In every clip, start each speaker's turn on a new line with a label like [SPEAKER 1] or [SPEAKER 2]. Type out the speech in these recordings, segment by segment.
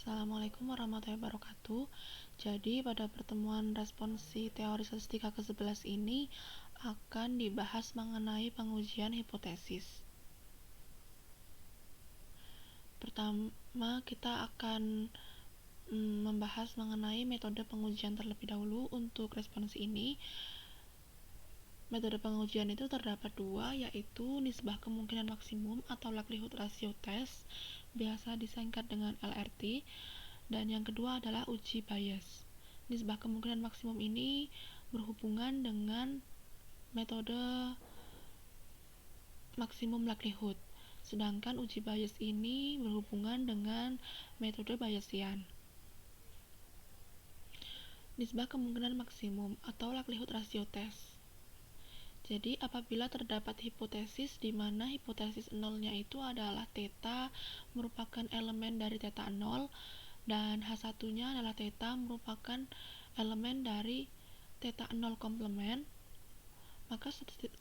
[SPEAKER 1] Assalamualaikum warahmatullahi wabarakatuh. Jadi pada pertemuan responsi teori statistika ke-11 ini akan dibahas mengenai pengujian hipotesis. Pertama kita akan membahas mengenai metode pengujian terlebih dahulu. Untuk responsi ini, metode pengujian itu terdapat dua, yaitu nisbah kemungkinan maksimum atau likelihood ratio test, biasa disingkat dengan LRT, dan yang kedua adalah uji bias. Nisbah kemungkinan maksimum ini berhubungan dengan metode maksimum likelihood, sedangkan uji bias ini berhubungan dengan metode Bayesian. Nisbah kemungkinan maksimum atau likelihood ratio test. Jadi apabila terdapat hipotesis di mana hipotesis nolnya itu adalah theta merupakan elemen dari theta 0 dan H1-nya adalah theta merupakan elemen dari theta 0 komplement, maka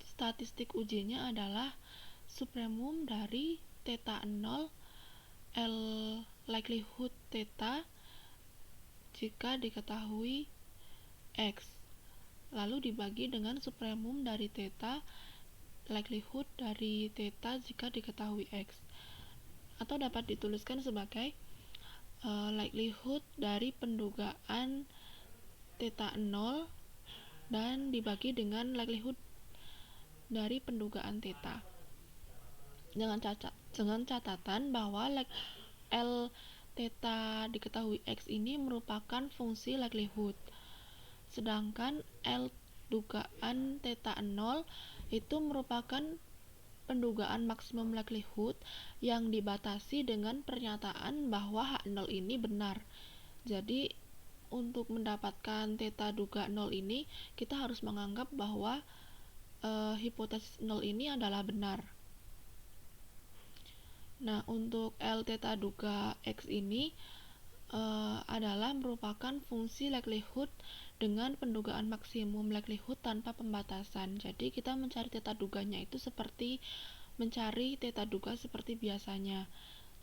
[SPEAKER 1] statistik ujinya adalah supremum dari theta 0 L likelihood theta jika diketahui X, lalu dibagi dengan supremum dari theta likelihood dari theta jika diketahui X, atau dapat dituliskan sebagai likelihood dari pendugaan theta 0 dan dibagi dengan likelihood dari pendugaan theta, dengan catatan bahwa L theta diketahui X ini merupakan fungsi likelihood, sedangkan L dugaan theta 0 itu merupakan pendugaan maksimum likelihood yang dibatasi dengan pernyataan bahwa H0 ini benar. Jadi untuk mendapatkan theta duga 0 ini kita harus menganggap bahwa hipotesis 0 ini adalah benar. Nah, untuk L theta duga X ini adalah merupakan fungsi likelihood dengan pendugaan maksimum likelihood tanpa pembatasan. Jadi kita mencari theta duganya itu seperti mencari theta duga seperti biasanya,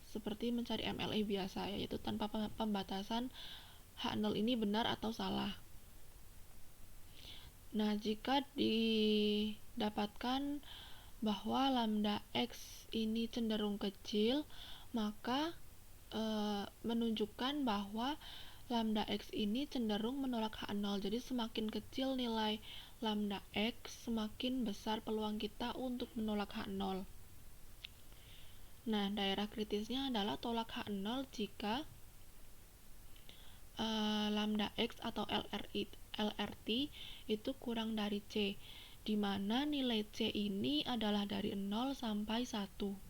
[SPEAKER 1] seperti mencari MLE biasa, yaitu tanpa pembatasan H0 ini benar atau salah. Nah, jika didapatkan bahwa lambda X ini cenderung kecil, maka menunjukkan bahwa lambda X ini cenderung menolak H0. Jadi semakin kecil nilai lambda X, semakin besar peluang kita untuk menolak H0. Nah, daerah kritisnya adalah tolak H0 jika lambda X atau LRT itu kurang dari C, di mana nilai C ini adalah dari 0 sampai 1.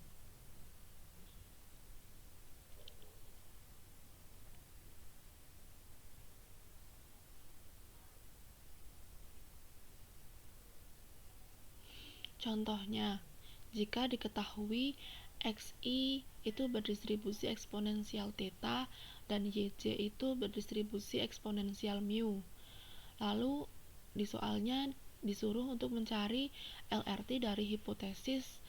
[SPEAKER 1] Contohnya, jika diketahui XI itu berdistribusi eksponensial theta dan YJ itu berdistribusi eksponensial mu. Lalu di soalnya disuruh untuk mencari LRT dari hipotesis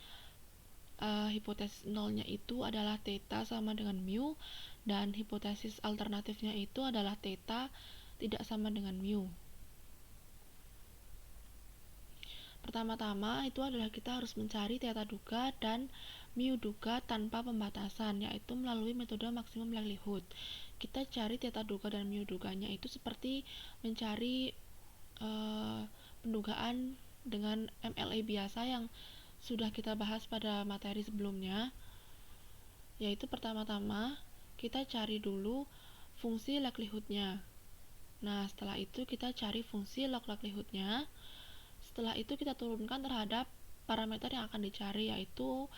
[SPEAKER 1] nolnya itu adalah theta sama dengan mu, dan hipotesis alternatifnya itu adalah theta tidak sama dengan mu. Pertama-tama itu adalah kita harus mencari theta duga dan mu duga tanpa pembatasan, yaitu melalui metode maksimum likelihood. Kita cari theta duga dan mu duganya itu seperti mencari pendugaan dengan MLE biasa yang sudah kita bahas pada materi sebelumnya, yaitu pertama-tama kita cari dulu fungsi likelihoodnya. Nah, setelah itu kita cari fungsi log likelihoodnya. Setelah itu kita turunkan terhadap parameter yang akan dicari, yaitu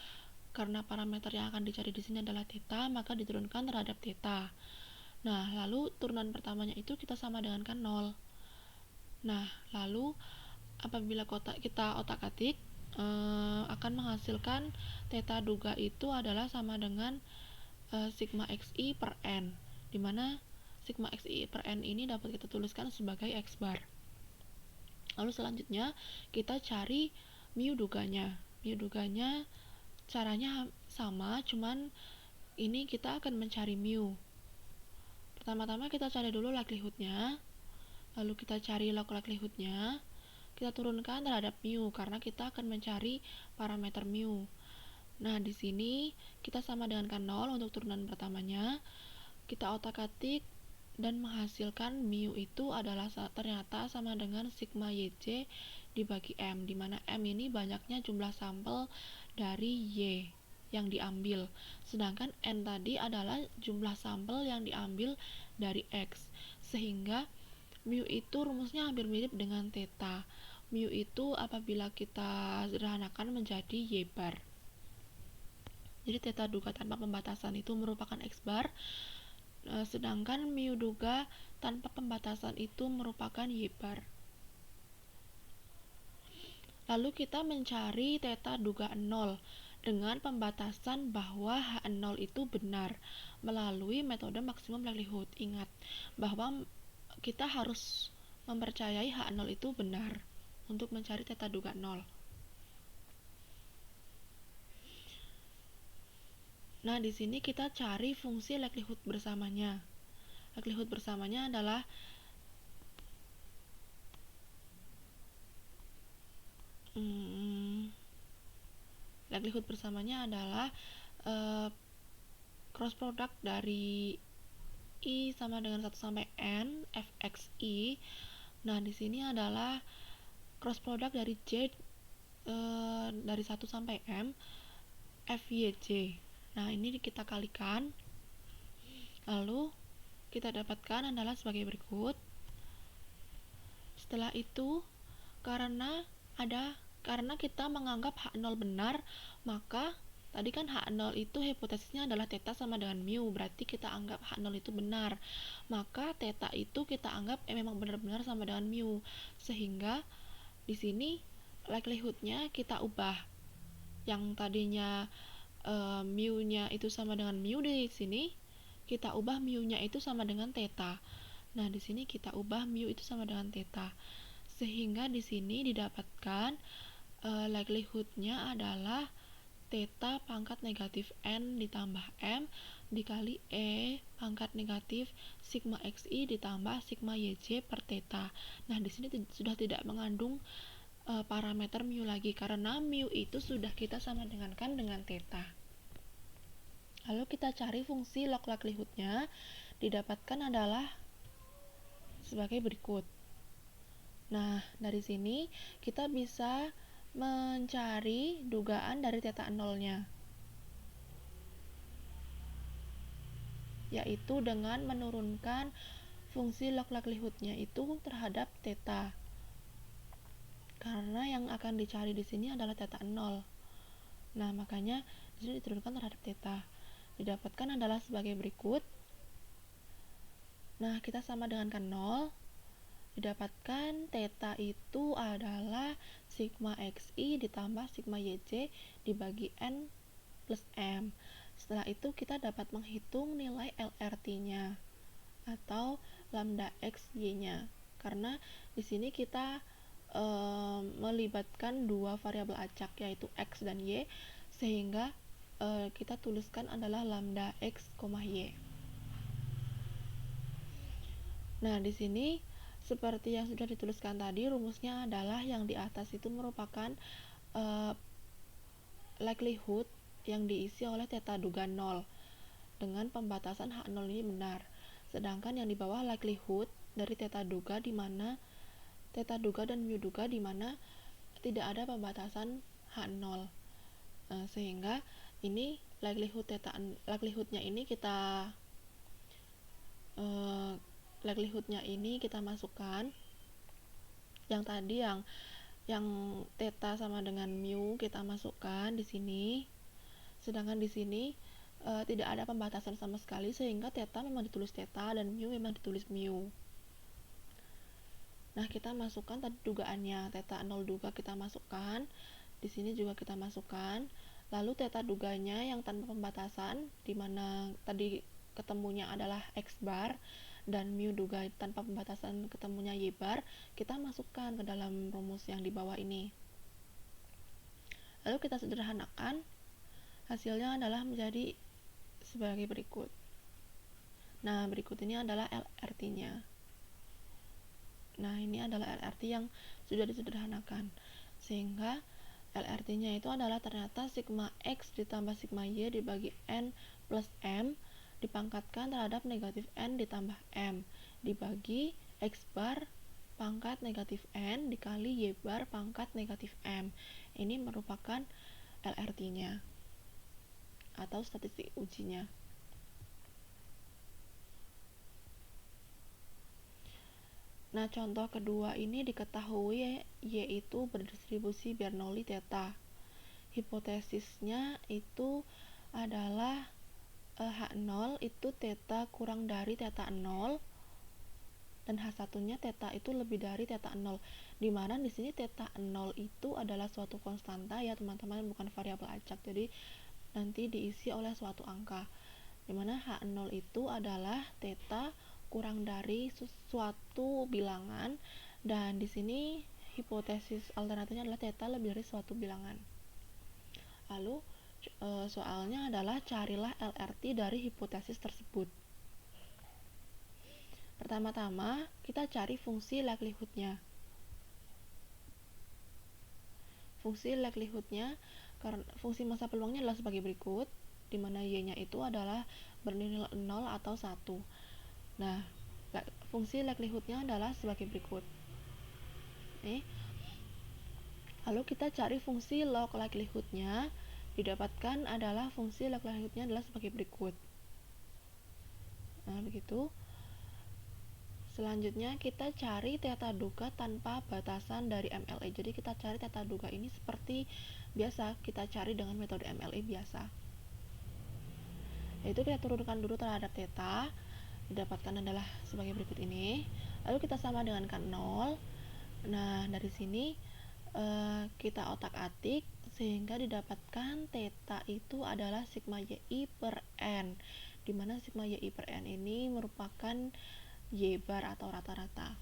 [SPEAKER 1] karena parameter yang akan dicari di sini adalah theta, maka diturunkan terhadap theta. Nah, lalu turunan pertamanya itu kita sama dengan 0. Nah, lalu apabila kita otak-atik akan menghasilkan theta duga itu adalah sama dengan sigma xi per n, dimana sigma xi per n ini dapat kita tuliskan sebagai x bar. Lalu selanjutnya kita cari mu duganya. Mu duganya caranya sama, cuman ini kita akan mencari mu. Pertama-tama kita cari dulu likelihoodnya, lalu kita cari log likelihoodnya, kita turunkan terhadap mu karena kita akan mencari parameter mu. Nah, di sini kita sama dengan kan 0 untuk turunan pertamanya. Kita otak-atik dan menghasilkan mu itu adalah ternyata sama dengan sigma YC dibagi M, dimana M ini banyaknya jumlah sampel dari Y yang diambil, sedangkan N tadi adalah jumlah sampel yang diambil dari X, sehingga mu itu rumusnya hampir mirip dengan theta. Mu itu apabila kita sederhanakan menjadi Y bar. Jadi theta duga tanpa pembatasan itu merupakan X bar, sedangkan mu duga tanpa pembatasan itu merupakan Y bar. Lalu kita mencari theta duga 0 dengan pembatasan bahwa H0 itu benar melalui metode maksimum likelihood. Ingat bahwa kita harus mempercayai H0 itu benar untuk mencari theta duga 0. Nah, di sini kita cari fungsi likelihood bersamanya. Likelihood bersamanya adalah cross product dari I sama dengan 1 sampai N fxi. Nah, di sini adalah cross product dari J dari 1 sampai M fyj. Nah, ini kita kalikan, lalu kita dapatkan adalah sebagai berikut. Setelah itu, karena kita menganggap H0 benar, maka tadi kan H0 itu hipotesisnya adalah theta sama dengan mu, berarti kita anggap H0 itu benar. Maka theta itu kita anggap memang benar-benar sama dengan mu. Sehingga di sini likelihoodnya kita ubah. Yang tadinya mu-nya itu sama dengan mu, di sini kita ubah mu-nya itu sama dengan theta. Nah, di sini kita ubah mu itu sama dengan theta. Sehingga di sini didapatkan likelihoodnya adalah theta pangkat negatif N ditambah M dikali E pangkat negatif sigma xi ditambah sigma yj per theta. Nah, di sini sudah tidak mengandung parameter mu lagi karena mu itu sudah kita sama dengankan dengan theta. Lalu kita cari fungsi log likelihoodnya, didapatkan adalah sebagai berikut. Nah, dari sini kita bisa mencari dugaan dari theta 0-nya, yaitu dengan menurunkan fungsi log likelihoodnya itu terhadap theta. Karena yang akan dicari di sini adalah theta 0. Nah, makanya di sini diturunkan terhadap theta. Didapatkan adalah sebagai berikut. Nah, kita sama dengan kan 0. Didapatkan theta itu adalah sigma xi ditambah sigma yj dibagi n plus m. Setelah itu kita dapat menghitung nilai LRT-nya atau lambda x y-nya. Karena di sini kita melibatkan dua variabel acak yaitu x dan y, sehingga kita tuliskan adalah lambda x, y. Nah, di sini seperti yang sudah dituliskan tadi, rumusnya adalah yang di atas itu merupakan likelihood yang diisi oleh theta duga 0 dengan pembatasan H0 ini benar. Sedangkan yang di bawah likelihood dari theta duga di mana theta duga dan mu duga di mana tidak ada pembatasan H0. Sehingga ini likelihoodnya ini kita masukkan. Yang tadi yang theta sama dengan mu kita masukkan di sini. Sedangkan di sini tidak ada pembatasan sama sekali, sehingga theta memang ditulis theta dan mu memang ditulis mu. Nah, kita masukkan tadi dugaannya, theta 0 duga kita masukkan, di sini juga kita masukkan. Lalu theta duganya yang tanpa pembatasan, di mana tadi ketemunya adalah x bar, dan mu duga tanpa pembatasan ketemunya y bar, kita masukkan ke dalam rumus yang di bawah ini. Lalu kita sederhanakan, hasilnya adalah menjadi sebagai berikut. Nah, berikut ini adalah LRT-nya. Nah, ini adalah LRT yang sudah disederhanakan. Sehingga LRT-nya itu adalah ternyata sigma X ditambah sigma Y dibagi N plus M dipangkatkan terhadap negatif N ditambah M dibagi X bar pangkat negatif N dikali Y bar pangkat negatif M. Ini merupakan LRT-nya atau statistik ujinya. Nah, contoh kedua ini diketahui yaitu berdistribusi Bernoulli theta. Hipotesisnya itu adalah H0 itu theta kurang dari theta 0 dan H1-nya theta itu lebih dari theta 0. Dimana di sini theta 0 itu adalah suatu konstanta ya teman-teman, bukan variabel acak. Jadi nanti diisi oleh suatu angka. Dimana H0 itu adalah theta kurang dari suatu bilangan dan di sini hipotesis alternatifnya adalah theta lebih dari suatu bilangan. Lalu soalnya adalah carilah LRT dari hipotesis tersebut. Pertama-tama kita cari fungsi likelihood-nya. Fungsi likelihood-nya, fungsi masa peluangnya adalah sebagai berikut, di mana y-nya itu adalah bernilai 0 atau 1. Nah, fungsi likelihood-nya adalah sebagai berikut. Lalu kita cari fungsi log likelihood-nya, didapatkan adalah fungsi log likelihood-nya adalah sebagai berikut. Nah, begitu. Selanjutnya kita cari theta duga tanpa batasan dari MLE. Jadi kita cari theta duga ini seperti biasa kita cari dengan metode MLE biasa. Yaitu kita turunkan dulu terhadap theta, didapatkan adalah sebagai berikut ini. Lalu kita sama dengan kan 0. Nah, dari sini kita otak-atik sehingga didapatkan theta itu adalah sigma yi per n, dimana sigma yi per n ini merupakan y bar atau rata-rata.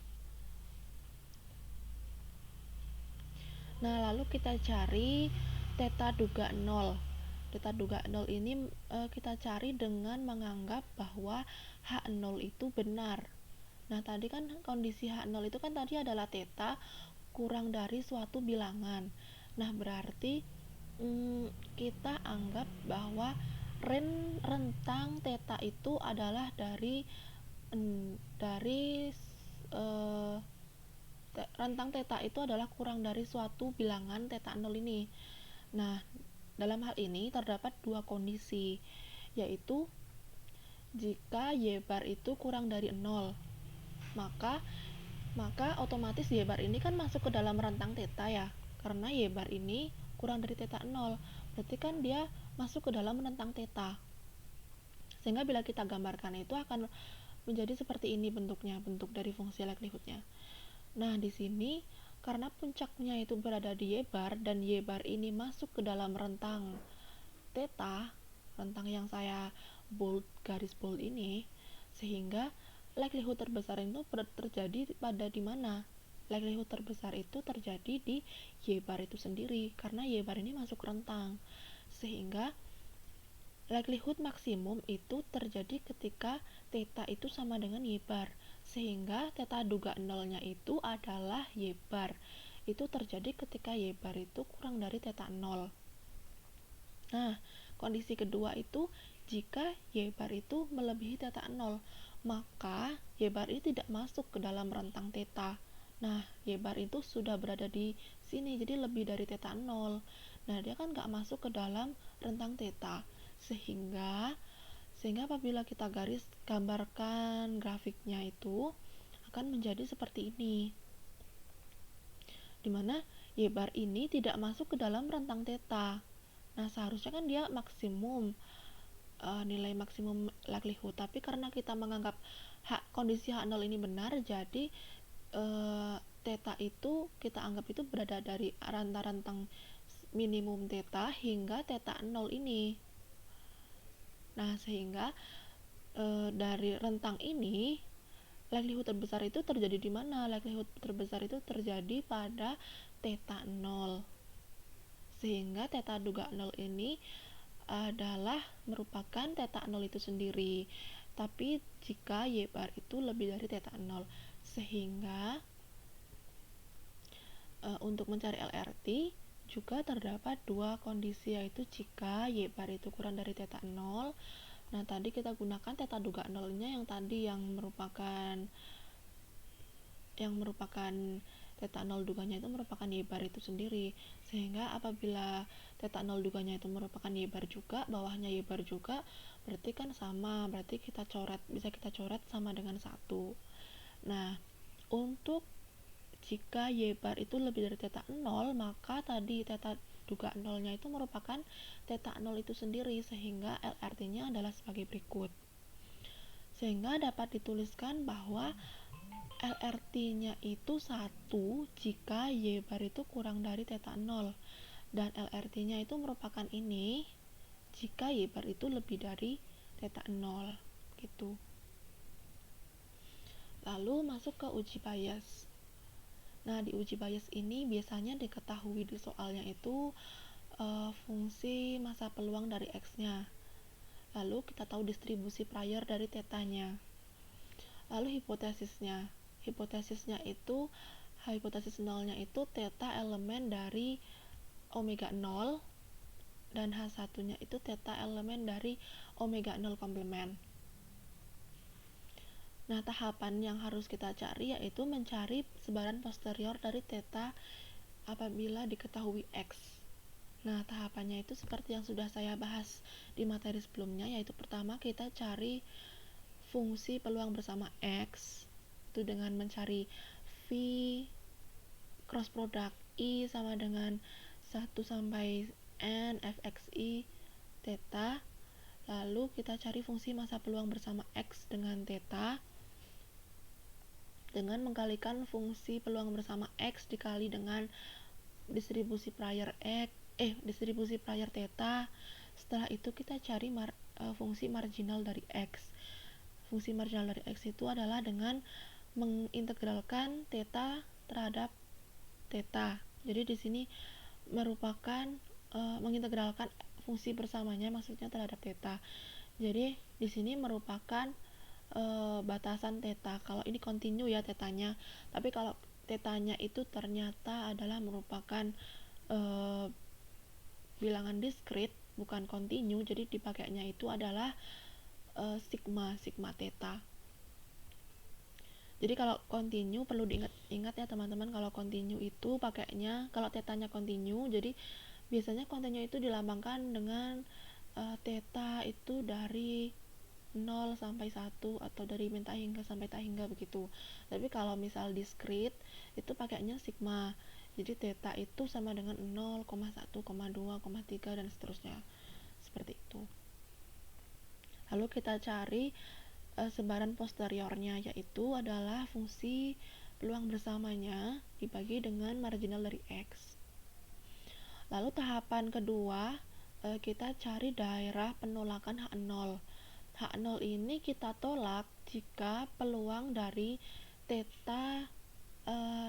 [SPEAKER 1] Nah, lalu kita cari theta duga 0. Theta duga 0 ini kita cari dengan menganggap bahwa H0 itu benar. Nah, tadi kan kondisi H0 itu kan tadi adalah theta kurang dari suatu bilangan. Nah, berarti kita anggap bahwa rentang theta itu adalah dari rentang theta itu adalah kurang dari suatu bilangan theta 0 ini. Nah, dalam hal ini terdapat dua kondisi, yaitu jika y bar itu kurang dari 0, maka otomatis y bar ini kan masuk ke dalam rentang theta ya, karena y bar ini kurang dari theta 0, berarti kan dia masuk ke dalam rentang theta. Sehingga bila kita gambarkan itu akan menjadi seperti ini bentuknya, bentuk dari fungsi likelihood-nya. Nah, di sini karena puncaknya itu berada di y bar dan y bar ini masuk ke dalam rentang theta, rentang yang saya garis bold ini, sehingga likelihood terbesar itu terjadi pada di mana? Likelihood terbesar itu terjadi di y bar itu sendiri, karena y bar ini masuk rentang. Sehingga likelihood maksimum itu terjadi ketika theta itu sama dengan y bar, sehingga theta duga 0-nya itu adalah y bar. Itu terjadi ketika y bar itu kurang dari theta 0. Nah, kondisi kedua itu jika y bar itu melebihi theta 0, maka y bar ini tidak masuk ke dalam rentang theta. Nah, y bar itu sudah berada di sini, jadi lebih dari theta 0. Nah, dia kan nggak masuk ke dalam rentang theta. Sehingga apabila kita gambarkan grafiknya itu akan menjadi seperti ini, dimana y bar ini tidak masuk ke dalam rentang theta. Nah, seharusnya kan dia maksimum, nilai maksimum likelihood, tapi karena kita menganggap kondisi H0 ini benar, jadi theta itu kita anggap itu berada dari rentang minimum theta hingga theta 0 ini. Nah, sehingga dari rentang ini likelihood terbesar itu terjadi di mana? Likelihood terbesar itu terjadi pada theta 0. Sehingga theta duga 0 ini adalah merupakan theta 0 itu sendiri. tapi jika y bar itu lebih dari theta 0. Sehingga untuk mencari LRT juga terdapat dua kondisi, yaitu jika y bar itu kurang dari theta 0. Nah, tadi kita gunakan theta duga 0-nya yang tadi yang merupakan theta 0 duganya itu merupakan y bar itu sendiri. Sehingga apabila theta 0 duganya itu merupakan y bar juga, bawahnya y bar juga, berarti kan sama, berarti bisa kita coret sama dengan 1. Nah, untuk jika y bar itu lebih dari theta 0, maka tadi theta duga 0-nya itu merupakan theta 0 itu sendiri, sehingga LRT-nya adalah sebagai berikut. Sehingga dapat dituliskan bahwa LRT-nya itu 1 jika y bar itu kurang dari theta 0, dan LRT-nya itu merupakan ini jika y bar itu lebih dari theta 0 gitu. Lalu masuk ke uji bias. Nah, di uji bias ini biasanya diketahui di soalnya itu fungsi massa peluang dari X-nya. Lalu kita tahu distribusi prior dari θ-nya. Lalu hipotesisnya. Hipotesis nolnya itu θ elemen dari omega 0 dan H1-nya itu θ elemen dari omega 0 komplement. Nah, tahapan yang harus kita cari yaitu mencari sebaran posterior dari θ apabila diketahui X. Nah, tahapannya itu seperti yang sudah saya bahas di materi sebelumnya, yaitu pertama kita cari fungsi peluang bersama X itu dengan mencari V cross product I sama dengan 1 sampai N fxi θ. Lalu kita cari fungsi massa peluang bersama X dengan θ dengan mengkalikan fungsi peluang bersama X dikali dengan distribusi prior θ. Setelah itu kita cari fungsi marginal dari X. Fungsi marginal dari X itu adalah dengan mengintegralkan θ terhadap θ. Jadi di sini merupakan mengintegralkan fungsi bersamanya, maksudnya terhadap θ. Jadi di sini merupakan batasan θ. Kalau ini kontinu ya θ-nya, tapi kalau θ-nya itu ternyata adalah merupakan bilangan diskrit, bukan kontinu, jadi dipakainya itu adalah sigma θ. Jadi kalau kontinu perlu diingat ya teman-teman, kalau kontinu itu pakainya, kalau θ-nya kontinu, jadi biasanya kontinu itu dilambangkan dengan θ itu dari 0 sampai 1 atau dari min tak hingga sampai tak hingga begitu. Tapi kalau misal diskrit itu pakainya sigma. Jadi θ itu sama dengan 0, 1, 2, 3 dan seterusnya. Seperti itu. Lalu kita cari sebaran posteriornya, yaitu adalah fungsi peluang bersamanya dibagi dengan marginal dari X. Lalu tahapan kedua, kita cari daerah penolakan H0. H0 ini kita tolak jika peluang dari θ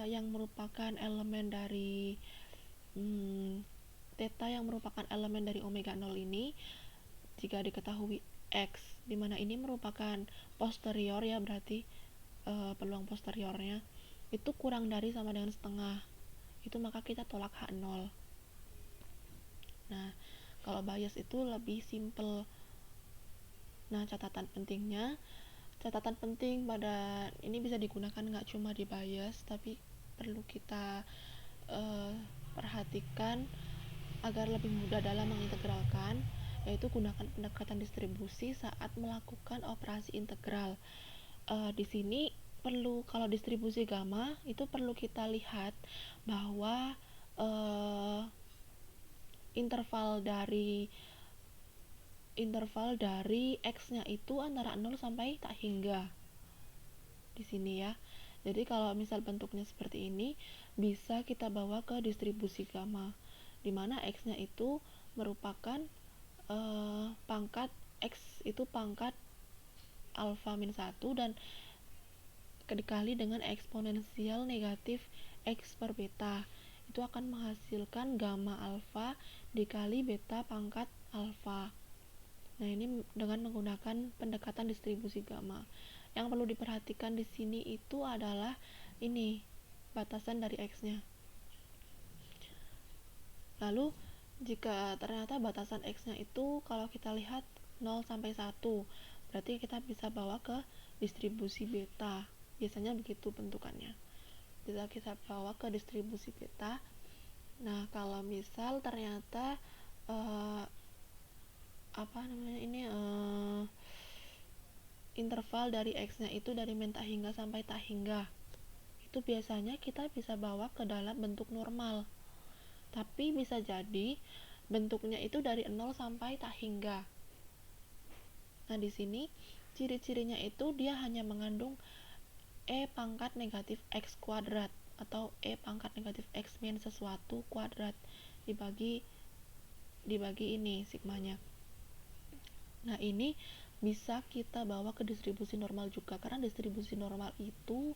[SPEAKER 1] yang merupakan elemen dari θ yang merupakan elemen dari omega 0 ini, jika diketahui X, dimana ini merupakan posterior ya, berarti peluang posteriornya itu kurang dari sama dengan setengah, itu maka kita tolak H0. Nah, kalau bias itu lebih simple. Nah, catatan penting pada ini bisa digunakan nggak cuma di bias, tapi perlu kita perhatikan agar lebih mudah dalam mengintegralkan, yaitu gunakan pendekatan distribusi saat melakukan operasi integral. Di sini perlu, kalau distribusi gamma itu perlu kita lihat bahwa interval dari X-nya itu antara 0 sampai tak hingga di sini ya. Jadi kalau misal bentuknya seperti ini, bisa kita bawa ke distribusi gamma, di mana X-nya itu merupakan pangkat X itu pangkat alfa min 1 dan dikali dengan eksponensial negatif X per beta. Itu akan menghasilkan gamma alfa dikali beta pangkat alfa. Nah, ini dengan menggunakan pendekatan distribusi gamma. Yang perlu diperhatikan di sini itu adalah ini batasan dari X-nya. Lalu jika ternyata batasan X-nya itu kalau kita lihat 0 sampai 1, berarti kita bisa bawa ke distribusi beta. Biasanya begitu bentukannya. Bisa kita bawa ke distribusi beta. Nah, kalau misal ternyata interval dari X-nya itu dari min tak hingga sampai tak hingga, itu biasanya kita bisa bawa ke dalam bentuk normal. Tapi bisa jadi bentuknya itu dari 0 sampai tak hingga. Nah, di sini ciri-cirinya itu dia hanya mengandung E pangkat negatif X kuadrat atau E pangkat negatif X min sesuatu kuadrat dibagi ini sigmanya. Nah, ini bisa kita bawa ke distribusi normal juga, karena distribusi normal itu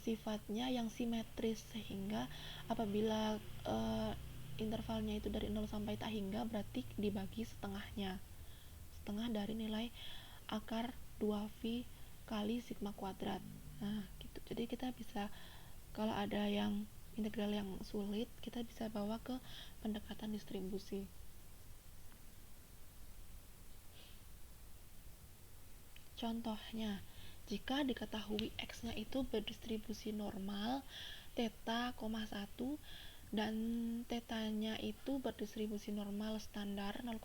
[SPEAKER 1] sifatnya yang simetris, sehingga apabila intervalnya itu dari 0 sampai tak hingga, berarti dibagi setengahnya, setengah dari nilai akar 2V kali sigma kuadrat. Nah, gitu. Jadi kita bisa, kalau ada yang integral yang sulit, kita bisa bawa ke pendekatan distribusi. Contohnya, jika diketahui X-nya itu berdistribusi normal theta, 1 dan theta-nya itu berdistribusi normal standar 0,1.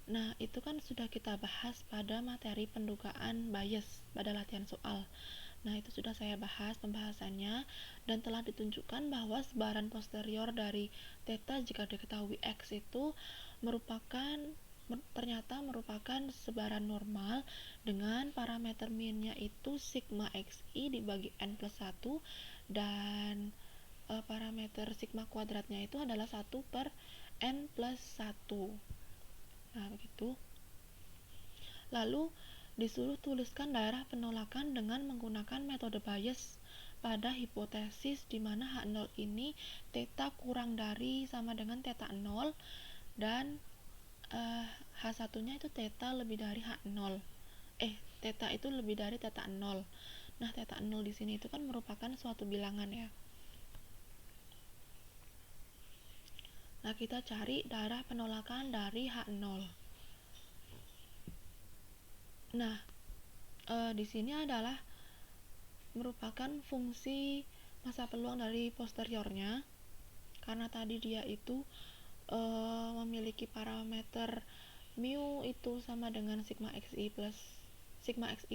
[SPEAKER 1] Nah, itu kan sudah kita bahas pada materi pendugaan bias pada latihan soal. Nah, itu sudah saya bahas pembahasannya, dan telah ditunjukkan bahwa sebaran posterior dari theta jika diketahui X itu ternyata merupakan sebaran normal dengan parameter minnya itu sigma xi dibagi n plus 1, dan parameter sigma kuadratnya itu adalah 1 per n plus 1. Nah, begitu. Lalu disuruh tuliskan daerah penolakan dengan menggunakan metode Bayes pada hipotesis di mana H0 ini theta kurang dari sama dengan theta 0 dan H1-nya itu theta lebih dari H0. Theta itu lebih dari theta 0. Nah, theta 0 di sini itu kan merupakan suatu bilangan ya. Nah, kita cari daerah penolakan dari H0. Nah, di sini adalah merupakan fungsi masa peluang dari posteriornya, karena tadi dia itu memiliki parameter mu itu sama dengan sigma xi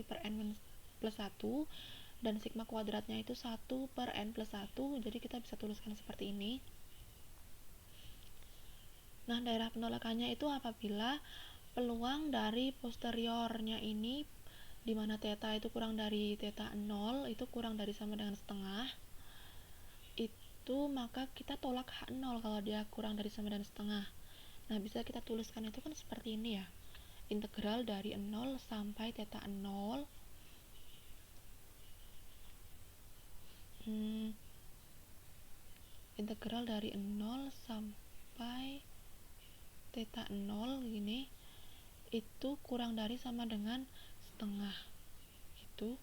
[SPEAKER 1] per n plus 1, dan sigma kuadratnya itu 1 per n plus 1. Jadi kita bisa tuliskan seperti ini. Nah, daerah penolakannya itu apabila peluang dari posteriornya ini, di mana theta itu kurang dari theta 0, itu kurang dari sama dengan setengah, itu maka kita tolak H0 kalau dia kurang dari sama dengan setengah. Nah, bisa kita tuliskan itu kan seperti ini ya, integral dari 0 sampai theta 0 integral dari 0 sampai theta 0 gini, itu kurang dari sama dengan setengah gitu.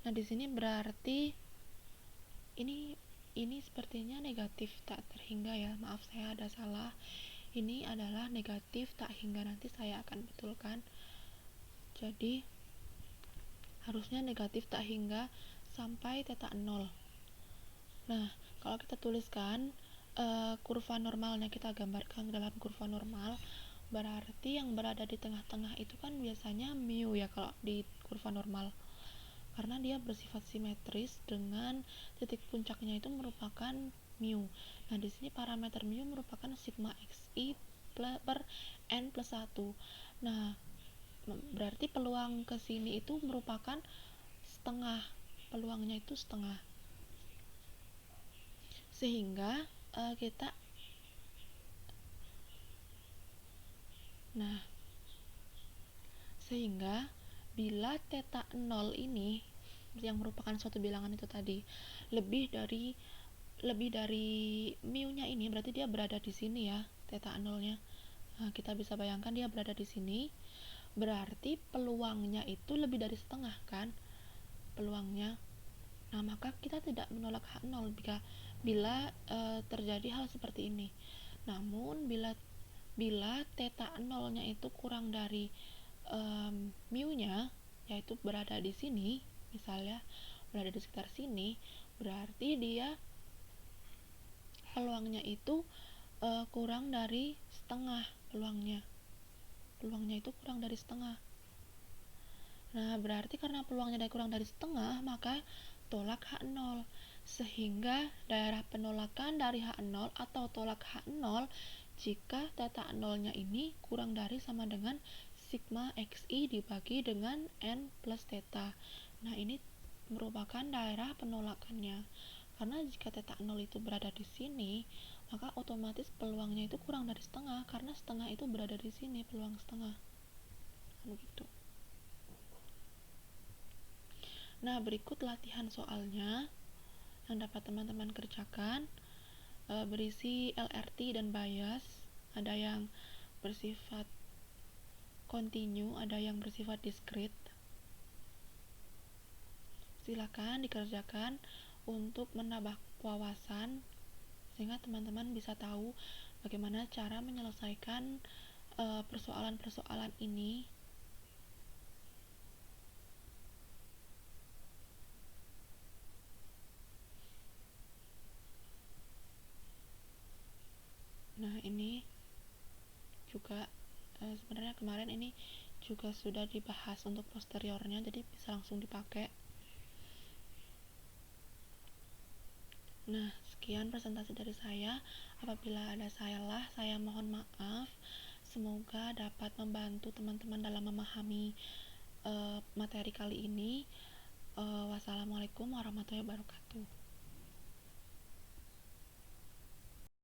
[SPEAKER 1] Nah, di sini berarti ini sepertinya negatif tak terhingga ya, maaf saya ada salah. Ini adalah negatif tak hingga, nanti saya akan betulkan. Jadi harusnya negatif tak hingga sampai theta 0. Nah, kalau kita tuliskan kurva normalnya, kita gambarkan dalam kurva normal, berarti yang berada di tengah-tengah itu kan biasanya mu ya kalau di kurva normal, karena dia bersifat simetris dengan titik puncaknya itu merupakan mu. Nah, di sini parameter mu merupakan sigma xi per n plus 1. Nah, berarti peluang ke sini itu merupakan setengah, peluangnya itu setengah. Sehingga sehingga bila theta 0 ini yang merupakan suatu bilangan itu tadi lebih dari lebih dari mu-nya ini, berarti dia berada di sini ya, theta nolnya. Nah, kita bisa bayangkan dia berada di sini, berarti peluangnya itu lebih dari setengah kan, peluangnya. Nah, maka kita tidak menolak H0 bila terjadi hal seperti ini. Namun bila theta nolnya itu kurang dari mu-nya, yaitu berada di sini, misalnya berada di sekitar sini, berarti dia peluangnya itu kurang dari setengah, peluangnya itu kurang dari setengah. Nah, berarti karena peluangnya kurang dari setengah, maka tolak H0, sehingga daerah penolakan dari H0 atau tolak H0 jika theta nolnya ini kurang dari sama dengan sigma xi dibagi dengan n plus theta. Nah, ini merupakan daerah penolakannya. Karena jika theta 0 itu berada di sini, maka otomatis peluangnya itu kurang dari setengah, karena setengah itu berada di sini, peluang setengah. Begitu. Nah, berikut latihan soalnya yang dapat teman-teman kerjakan, berisi LRT dan bias. Ada yang bersifat kontinu, ada yang bersifat diskrit. Silakan dikerjakan untuk menambah wawasan sehingga teman-teman bisa tahu bagaimana cara menyelesaikan persoalan-persoalan ini. Nah, ini juga sebenarnya kemarin ini juga sudah dibahas untuk posteriornya, jadi bisa langsung dipakai. Nah, sekian presentasi dari saya. Apabila ada salah, saya mohon maaf. Semoga dapat membantu teman-teman dalam memahami materi kali ini. Wassalamualaikum warahmatullahi wabarakatuh.